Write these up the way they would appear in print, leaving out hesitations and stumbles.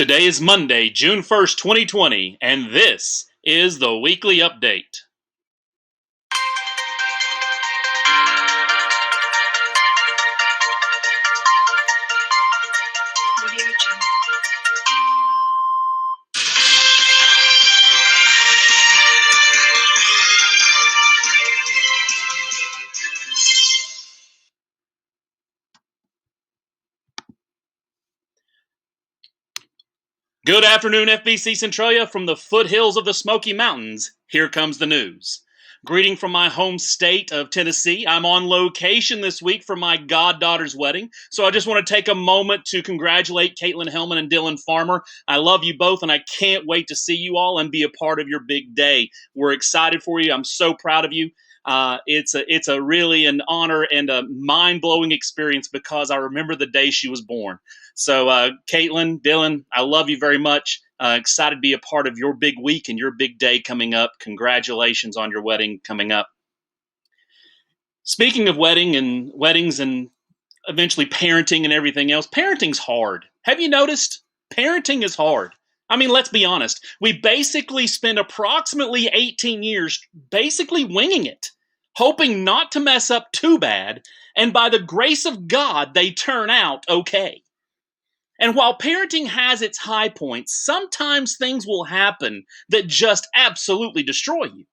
Today is Monday, June 1st, 2020, and this is the Weekly Update. Good afternoon, FBC Centralia. From the foothills of the Smoky Mountains, here comes the news. Greeting from my home state of Tennessee. I'm on location this week for my goddaughter's wedding, so I just want to take a moment to congratulate Caitlin Hellman and Dylan Farmer. I love you both, and I can't wait to see you all and be a part of your big day. We're excited for you. I'm so proud of you. It's a really an honor and a mind-blowing experience because I remember the day she was born. So, Caitlin, Dylan, I love you very much. Excited to be a part of your big week and your big day coming up. Congratulations on your wedding coming up. Speaking of weddings and eventually parenting and everything else, parenting's hard. Have you noticed? Parenting is hard. I mean, let's be honest. We basically spend approximately 18 years basically winging it, hoping not to mess up too bad, and by the grace of God, they turn out okay. And while parenting has its high points, sometimes things will happen that just absolutely destroy you.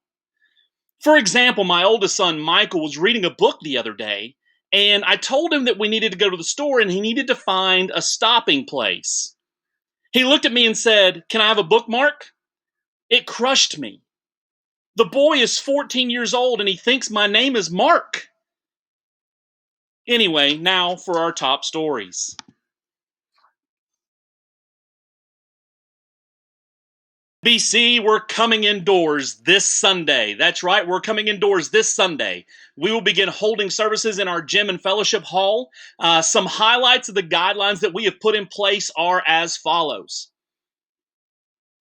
For example, my oldest son, Michael, was reading a book the other day, and I told him that we needed to go to the store and he needed to find a stopping place. He looked at me and said, "Can I have a bookmark?" It crushed me. The boy is 14 years old and he thinks my name is Mark. Anyway, now for our top stories. BC, we're coming indoors this Sunday. That's right, we're coming indoors this Sunday. We will begin holding services in our gym and fellowship hall. Some highlights of the guidelines that we have put in place are as follows.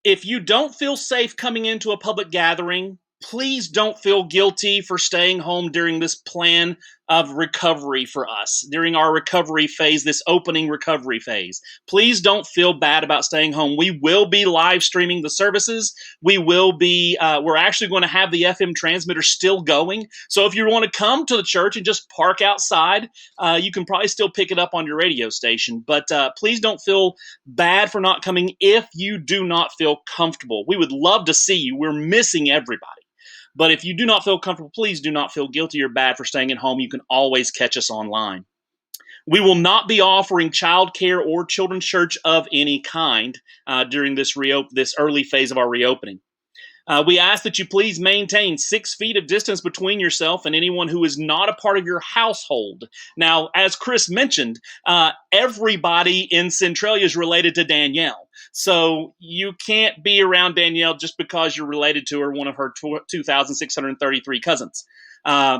If you don't feel safe coming into a public gathering, please don't feel guilty for staying home during this plan of recovery for us, during our recovery phase, this opening recovery phase. Please don't feel bad about staying home. We will be live streaming the services. We're actually going to have the FM transmitter still going. So if you want to come to the church and just park outside, you can probably still pick it up on your radio station. But please don't feel bad for not coming if you do not feel comfortable. We would love to see you. We're missing everybody. But if you do not feel comfortable, please do not feel guilty or bad for staying at home. You can always catch us online. We will not be offering childcare or children's church of any kind during this early phase of our reopening. We ask that you please maintain 6 feet of distance between yourself and anyone who is not a part of your household. Now, as Chris mentioned, everybody in Centralia is related to Danielle. So you can't be around Danielle just because you're related to her, one of her 2,633 cousins.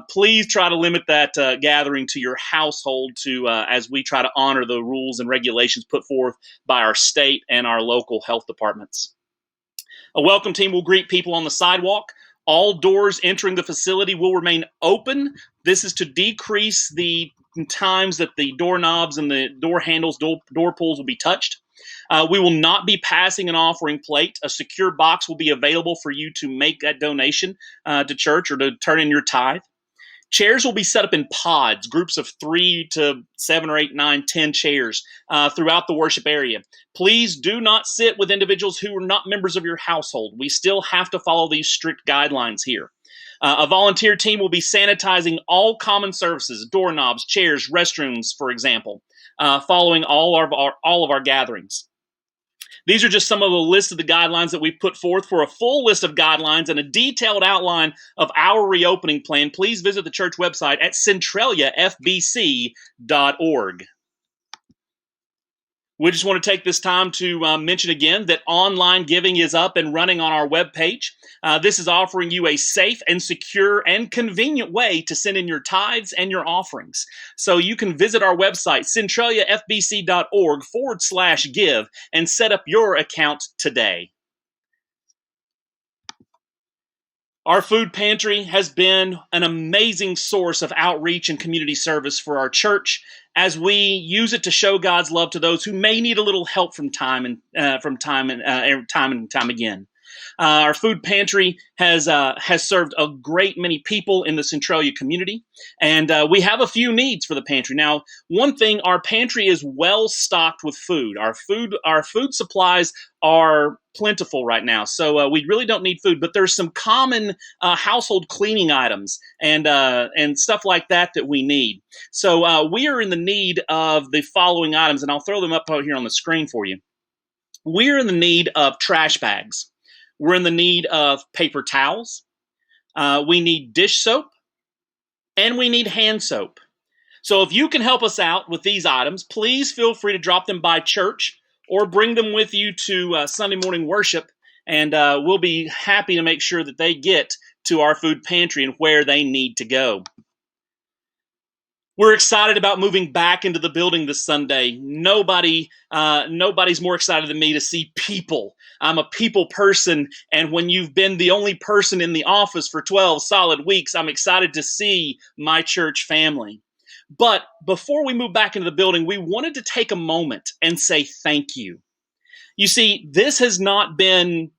Please try to limit that gathering to your household as we try to honor the rules and regulations put forth by our state and our local health departments. A welcome team will greet people on the sidewalk. All doors entering the facility will remain open. This is to decrease the times that the doorknobs and the door handles, door pulls will be touched. We will not be passing an offering plate. A secure box will be available for you to make that donation to church or to turn in your tithe. Chairs will be set up in pods, groups of 3 to 7 or 8, 9, 10 chairs throughout the worship area. Please do not sit with individuals who are not members of your household. We still have to follow these strict guidelines here. A volunteer team will be sanitizing all common surfaces, doorknobs, chairs, restrooms, for example, following all of our gatherings. These are just some of the lists of the guidelines that we've put forth. For a full list of guidelines and a detailed outline of our reopening plan, please visit the church website at centraliafbc.org. We just want to take this time to mention again that online giving is up and running on our webpage. This is offering you a safe and secure and convenient way to send in your tithes and your offerings. So you can visit our website, centraliafbc.org/give, and set up your account today. Our food pantry has been an amazing source of outreach and community service for our church as we use it to show God's love to those who may need a little help from time and time again. Our food pantry has served a great many people in the Centralia community, and we have a few needs for the pantry. Now, one thing, our pantry is well stocked with food. Our food supplies are plentiful right now, so we really don't need food. But there's some common household cleaning items and stuff like that we need. So we are in the need of the following items, and I'll throw them up out here on the screen for you. We're in the need of trash bags. We're in the need of paper towels. We need dish soap, and we need hand soap. So if you can help us out with these items, please feel free to drop them by church or bring them with you to Sunday morning worship, and we'll be happy to make sure that they get to our food pantry and where they need to go. We're excited about moving back into the building this Sunday. Nobody's more excited than me to see people. I'm a people person, and when you've been the only person in the office for 12 solid weeks, I'm excited to see my church family. But before we move back into the building, we wanted to take a moment and say thank you. You see, this has not been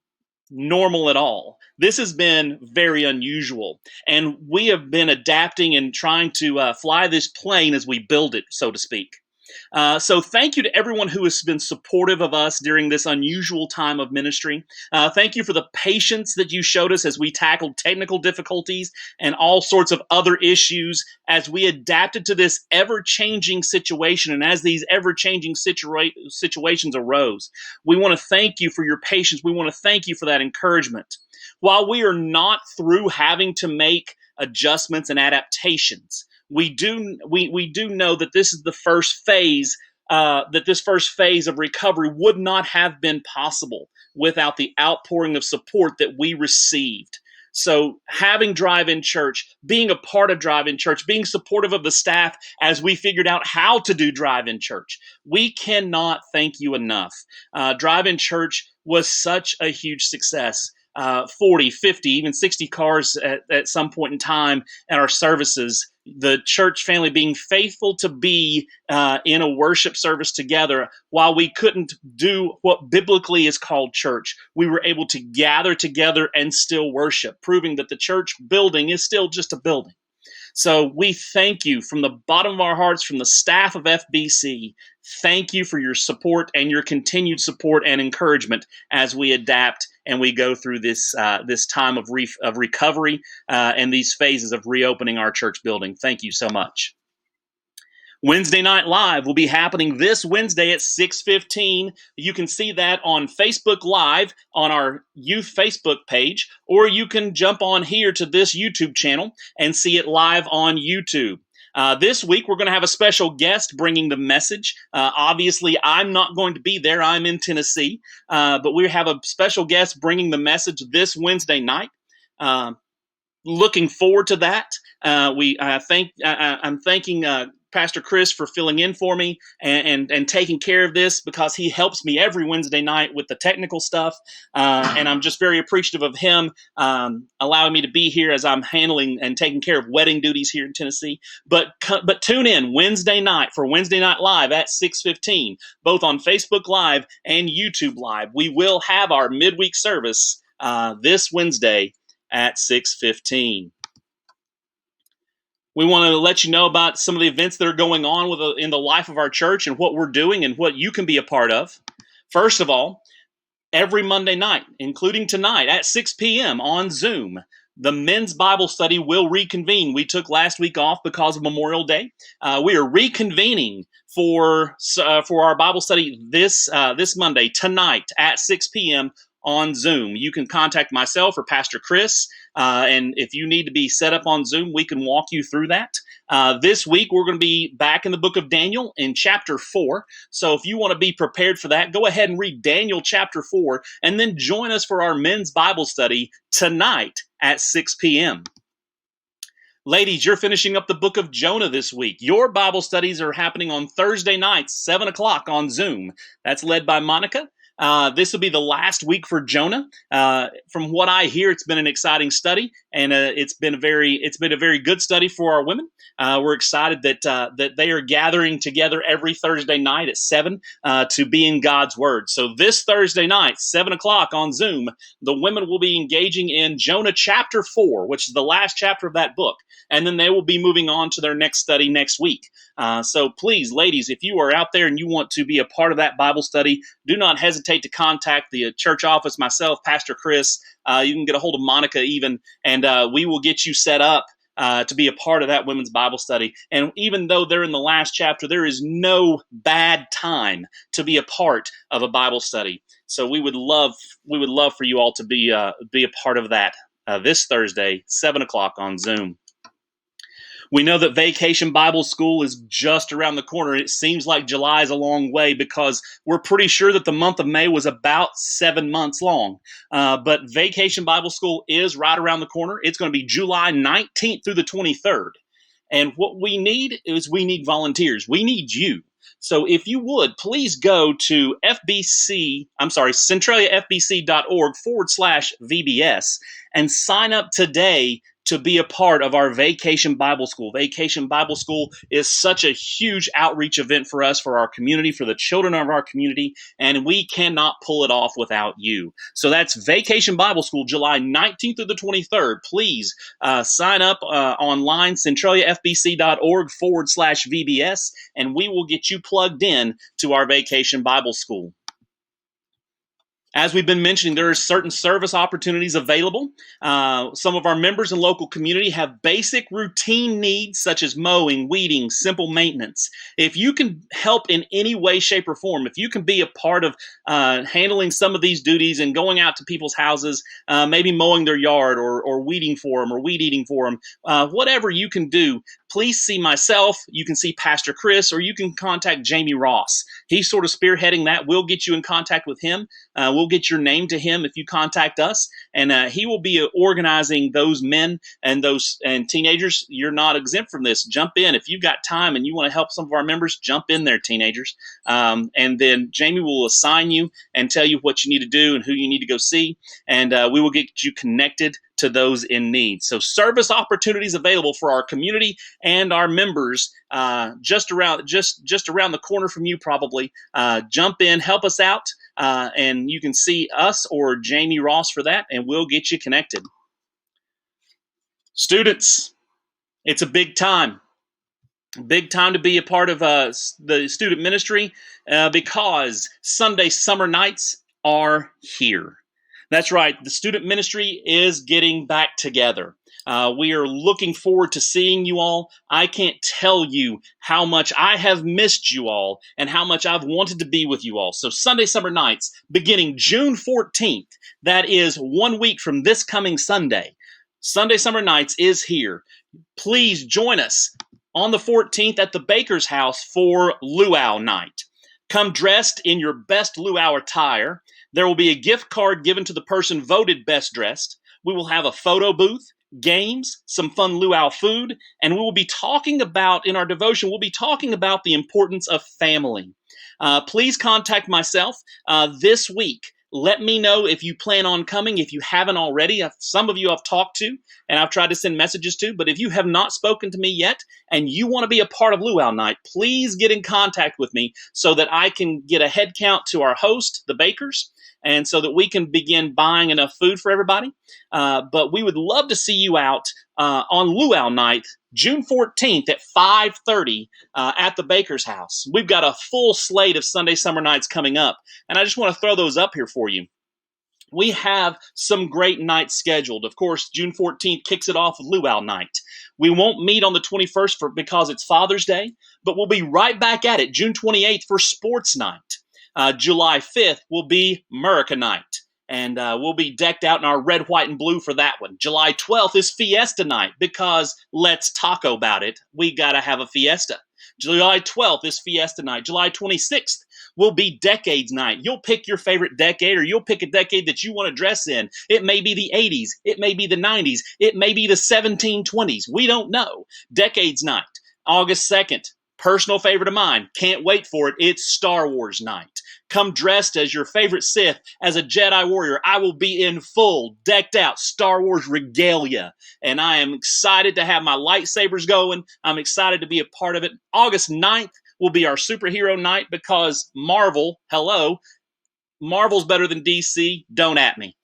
normal at all. This has been very unusual, and we have been adapting and trying to fly this plane as we build it, so to speak. So thank you to everyone who has been supportive of us during this unusual time of ministry. Thank you for the patience that you showed us as we tackled technical difficulties and all sorts of other issues as we adapted to this ever-changing situation and as these ever-changing situations arose. We want to thank you for your patience. We want to thank you for that encouragement. While we are not through having to make adjustments and adaptations, we do know that this is the first phase, that this first phase of recovery would not have been possible without the outpouring of support that we received. So having Drive-In Church, being a part of Drive-In Church, being supportive of the staff as we figured out how to do Drive-In Church, we cannot thank you enough. Drive-In Church was such a huge success. 40, 50, even 60 cars at some point in time at our services. The church family being faithful to be in a worship service together. While we couldn't do what biblically is called church, we were able to gather together and still worship, proving that the church building is still just a building. So we thank you from the bottom of our hearts, from the staff of FBC. Thank you for your support and your continued support and encouragement as we adapt and we go through this time of recovery and these phases of reopening our church building. Thank you so much. Wednesday Night Live will be happening this Wednesday at 6:15. You can see that on Facebook Live on our youth Facebook page, or you can jump on here to this YouTube channel and see it live on YouTube. This week, we're going to have a special guest bringing the message. Obviously, I'm not going to be there. I'm in Tennessee. But we have a special guest bringing the message this Wednesday night. Looking forward to that. I'm thanking Pastor Chris for filling in for me and taking care of this, because he helps me every Wednesday night with the technical stuff. And I'm just very appreciative of him allowing me to be here as I'm handling and taking care of wedding duties here in Tennessee. But tune in Wednesday night for Wednesday Night Live at 6:15, both on Facebook Live and YouTube Live. We will have our midweek service this Wednesday at 6:15. We want to let you know about some of the events that are going on in the life of our church and what we're doing and what you can be a part of. First of all, every Monday night, including tonight at 6 p.m. on Zoom, the men's Bible study will reconvene. We took last week off because of Memorial Day. We are reconvening for our Bible study this Monday, tonight at 6 p.m. on Zoom. You can contact myself or Pastor Chris, and if you need to be set up on Zoom, we can walk you through that. This week, we're going to be back in the book of Daniel in chapter 4. So if you want to be prepared for that, go ahead and read Daniel chapter 4, and then join us for our men's Bible study tonight at 6 p.m. Ladies, you're finishing up the book of Jonah this week. Your Bible studies are happening on Thursday nights, 7 o'clock on Zoom. That's led by Monica. This will be the last week for Jonah. From what I hear, it's been an exciting study, and it's been a very good study for our women. We're excited that they are gathering together every Thursday night at 7 to be in God's Word. So this Thursday night, 7 o'clock on Zoom, the women will be engaging in Jonah chapter 4, which is the last chapter of that book. And then they will be moving on to their next study next week. So please, ladies, if you are out there and you want to be a part of that Bible study, do not hesitate to contact the church office, myself, Pastor Chris. You can get a hold of Monica even, and we will get you set up to be a part of that women's Bible study. And even though they're in the last chapter, there is no bad time to be a part of a Bible study. So we would love for you all to be a part of that this Thursday, 7 o'clock on Zoom. We know that Vacation Bible School is just around the corner. It seems like July is a long way because we're pretty sure that the month of May was about 7 months long. But Vacation Bible School is right around the corner. It's going to be July 19th through the 23rd. And what we need is volunteers. We need you. So if you would, please go to centraliafbc.org/VBS and sign up today to be a part of our Vacation Bible School. Vacation Bible School is such a huge outreach event for us, for our community, for the children of our community, and we cannot pull it off without you. So that's Vacation Bible School, July 19th through the 23rd. Please sign up online, centraliafbc.org/VBS, and we will get you plugged in to our Vacation Bible School. As we've been mentioning, there are certain service opportunities available. Some of our members and local community have basic routine needs such as mowing, weeding, simple maintenance. If you can help in any way, shape, or form, if you can be a part of handling some of these duties and going out to people's houses, maybe mowing their yard or weeding for them or weed eating for them, whatever you can do, please see myself. You can see Pastor Chris, or you can contact Jamie Ross. He's sort of spearheading that. We'll get you in contact with him. We'll get your name to him if you contact us, and he will be organizing those men and teenagers. You're not exempt from this. Jump in. If you've got time and you want to help some of our members, jump in there, teenagers. And then Jamie will assign you and tell you what you need to do and who you need to go see, and we will get you connected to those in need. So service opportunities available for our community and our members just around the corner from you probably. Jump in, help us out, and you can see us or Jamie Ross for that, and we'll get you connected. Students, it's a big time. Big time to be a part of the student ministry because Sunday summer nights are here. That's right. The student ministry is getting back together. We are looking forward to seeing you all. I can't tell you how much I have missed you all and how much I've wanted to be with you all. So Sunday Summer Nights, beginning June 14th, that is 1 week from this coming Sunday. Sunday Summer Nights is here. Please join us on the 14th at the Baker's house for Luau Night. Come dressed in your best luau attire. There will be a gift card given to the person voted best dressed. We will have a photo booth, games, some fun luau food, and we will be talking about, in our devotion, we'll be talking about the importance of family. Please contact myself this week. Let me know if you plan on coming. If you haven't already, some of you I've talked to and I've tried to send messages to, but if you have not spoken to me yet and you want to be a part of Luau Night, please get in contact with me so that I can get a head count to our host, the Bakers, and so that we can begin buying enough food for everybody. But we would love to see you out on Luau Night, June 14th at 5:30 at the Baker's house. We've got a full slate of Sunday Summer Nights coming up, and I just want to throw those up here for you. We have some great nights scheduled. Of course, June 14th kicks it off with Luau Night. We won't meet on the 21st because it's Father's Day, but we'll be right back at it June 28th for Sports Night. July 5th will be America Night, and we'll be decked out in our red, white, and blue for that one. July 12th is Fiesta Night because let's talk about it. We got to have a fiesta. July 12th is Fiesta Night. July 26th will be Decades Night. You'll pick your favorite decade, or you'll pick a decade that you want to dress in. It may be the 80s. It may be the 90s. It may be the 1720s. We don't know. Decades Night. August 2nd. Personal favorite of mine. Can't wait for it. It's Star Wars Night. Come dressed as your favorite Sith, as a Jedi warrior. I will be in full, decked out Star Wars regalia. And I am excited to have my lightsabers going. I'm excited to be a part of it. August 9th will be our superhero night because Marvel, hello, Marvel's better than DC. Don't at me.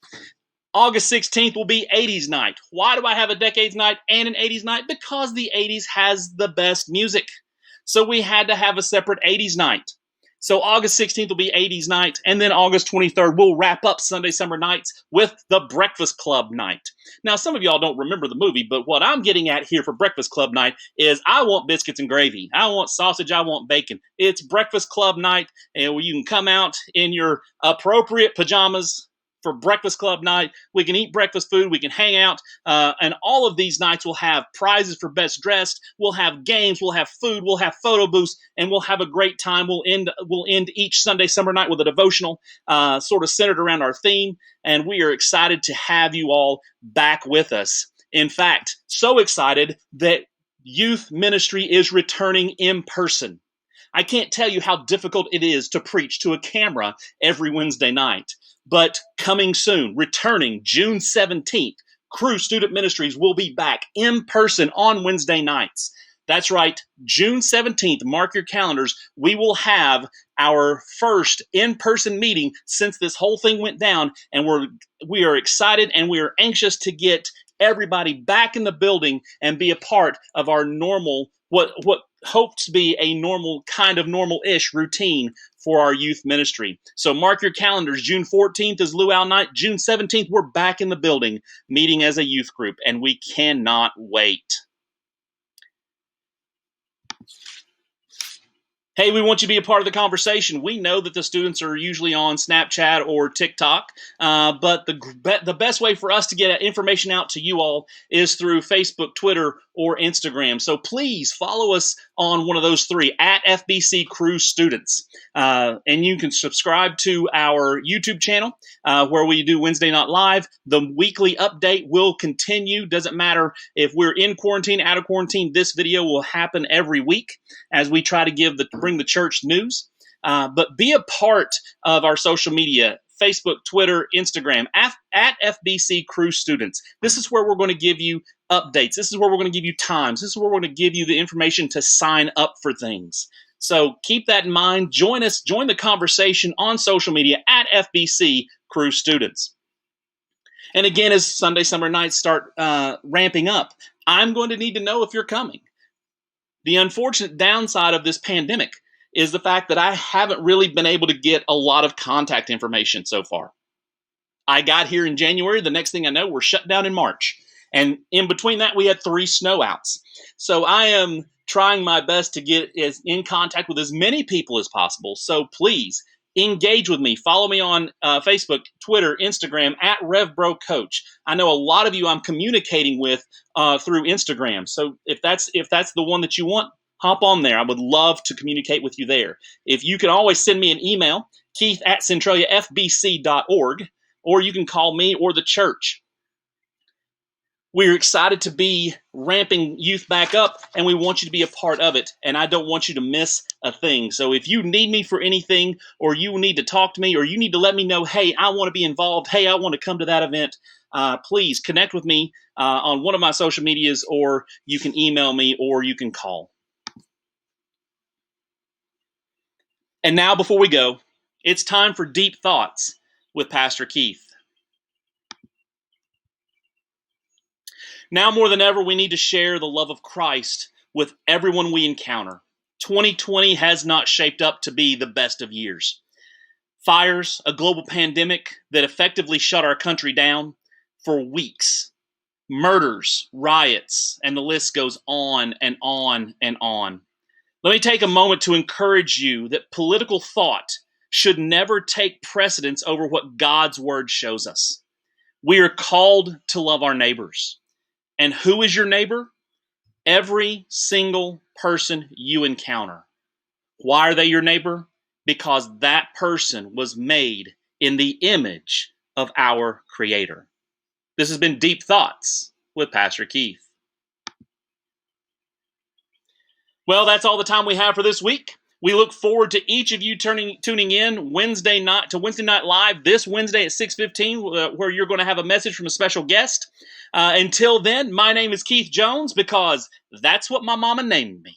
August 16th will be 80s night. Why do I have a decades night and an 80s night? Because the 80s has the best music. So we had to have a separate 80s night. So August 16th will be 80s night, and then August 23rd we'll wrap up Sunday Summer Nights with the Breakfast Club night. Now, some of y'all don't remember the movie, but what I'm getting at here for Breakfast Club night is I want biscuits and gravy. I want sausage. I want bacon. It's Breakfast Club night, and you can come out in your appropriate pajamas for Breakfast Club night. We can eat breakfast food. We can hang out. And all of these nights will have prizes for best dressed. We'll have games. We'll have food. We'll have photo booths. And we'll have a great time. We'll end each Sunday Summer Night with a devotional sort of centered around our theme. And we are excited to have you all back with us. In fact, so excited that youth ministry is returning in person. I can't tell you how difficult it is to preach to a camera every Wednesday night. But coming soon, returning June 17th, Cru Student Ministries will be back in person on Wednesday nights. That's right, June 17th, mark your calendars. We will have our first in-person meeting since this whole thing went down, and we are excited and we are anxious to get everybody back in the building and be a part of our normal, what hopes to be a normal, kind of normal-ish routine for our youth ministry. So mark your calendars. June 14th is Luau Night. June 17th, we're back in the building meeting as a youth group, and we cannot wait. Hey, we want you to be a part of the conversation. We know that the students are usually on Snapchat or TikTok, but the best way for us to get information out to you all is through Facebook, Twitter, or Instagram. So please follow us on one of those three, at FBC Cru Students. And you can subscribe to our YouTube channel where we do Wednesday Night Live. The weekly update will continue. Doesn't matter if we're in quarantine, out of quarantine, this video will happen every week as we try to bring the church news. But be a part of our social media, Facebook, Twitter, Instagram, at FBC Cru Students. This is where we're going to give you updates. This is where we're going to give you times. This is where we're going to give you the information to sign up for things. So keep that in mind. Join us. Join the conversation on social media at FBC Cru Students. And again, as Sunday Summer Nights start ramping up, I'm going to need to know if you're coming. The unfortunate downside of this pandemic is the fact that I haven't really been able to get a lot of contact information so far. I got here in January. The next thing I know, we're shut down in March. And in between that, we had 3 snow outs. So I am trying my best to get in contact with as many people as possible. So please engage with me. Follow me on Facebook, Twitter, Instagram, at RevBroCoach. I know a lot of you I'm communicating with through Instagram. So if that's the one that you want, hop on there. I would love to communicate with you there. If you can always send me an email, keith@centraliafbc.org, or you can call me or the church. We're excited to be ramping youth back up, and we want you to be a part of it, and I don't want you to miss a thing. So if you need me for anything, or you need to talk to me, or you need to let me know, hey, I want to be involved, hey, I want to come to that event, please connect with me on one of my social medias, or you can email me, or you can call. And now, before we go, it's time for Deep Thoughts with Pastor Keith. Now more than ever, we need to share the love of Christ with everyone we encounter. 2020 has not shaped up to be the best of years. Fires, a global pandemic that effectively shut our country down for weeks. Murders, riots, and the list goes on and on and on. Let me take a moment to encourage you that political thought should never take precedence over what God's word shows us. We are called to love our neighbors. And who is your neighbor? Every single person you encounter. Why are they your neighbor? Because that person was made in the image of our Creator. This has been Deep Thoughts with Pastor Keith. Well, that's all the time we have for this week. We look forward to each of you tuning in Wednesday night live this Wednesday at 6:15, where you're going to have a message from a special guest. Until then, my name is Keith Jones, because that's what my mama named me.